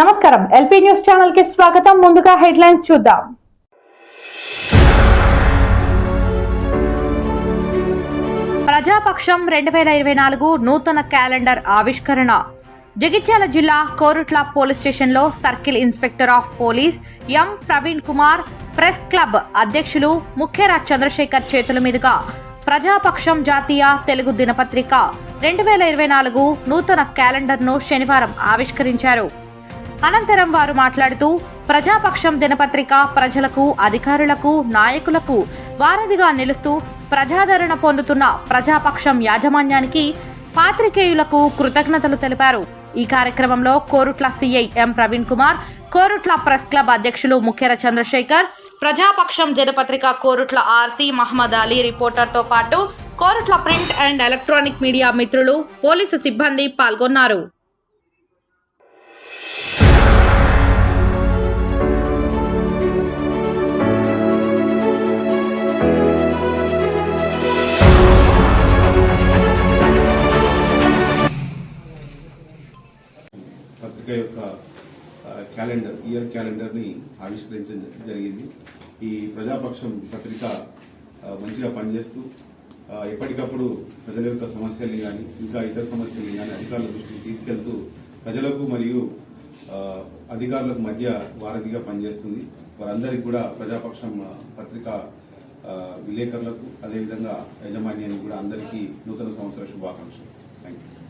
నమస్కారం LP news channel కి స్వాగతం. ముందుగా హెడ్లైన్స్ చూద్దాం. ప్రజాపక్షం 2024 నూతన క్యాలెండర్ ఆవిష్కరణ. జగిత్యాల జిల్లా కోరుట్ల పోలీస్ స్టేషన్లో circle inspector of police M Praveen Kumar, press club అధ్యక్షులు ముఖ్యరాజ్ చంద్రశేఖర్ చేతుల మీదుగా ప్రజాపక్షం జాతీయ తెలుగు దినపత్రిక 2024 నూతన క్యాలెండర్ను శనివారం ఆవిష్కరించారు. అనంతరం వారు మాట్లాడుతూ ప్రజాపక్షం దినపత్రిక ప్రజలకు, అధికారులకు, నాయకులకు వారధిగా నిలుస్తూ ప్రజాదరణ పొందుతున్న ప్రజాపక్షం యాజమాన్యానికి, పాత్రికేయులకు కృతజ్ఞతలు తెలిపారు. ఈ కార్యక్రమంలో కోరుట్ల సిఐ ఎం ప్రవీణ్ కుమార్, కోరుట్ల ప్రెస్ క్లబ్ అధ్యక్షులు ముఖ్యరాజ్ చంద్రశేఖర్, ప్రజాపక్షం దినపత్రిక కోరుట్ల ఆర్సీ మహమ్మద్ అలీ రిపోర్టర్తో పాటు Korutla print and electronic media మిత్రులు, పోలీసు సిబ్బంది పాల్గొన్నారు. పత్రిక యొక్క ఇయర్ క్యాలెండర్ని ఆవిష్కరించడం జరిగింది. ఈ ప్రజాపక్షం పత్రిక మంచిగా పనిచేస్తూ ఎప్పటికప్పుడు ప్రజల యొక్క సమస్యల్ని కానీ ఇంకా ఇతర సమస్యల్ని కానీ అధికారుల దృష్టికి తీసుకెళ్తూ ప్రజలకు మరియు అధికారులకు మధ్య వారధిగా పనిచేస్తుంది. వారందరికీ కూడా ప్రజాపక్షం పత్రిక విలేకరులకు అదేవిధంగా యాజమాన్యానికి కూడా అందరికీ నూతన సంవత్సర శుభాకాంక్షలు. Thank you.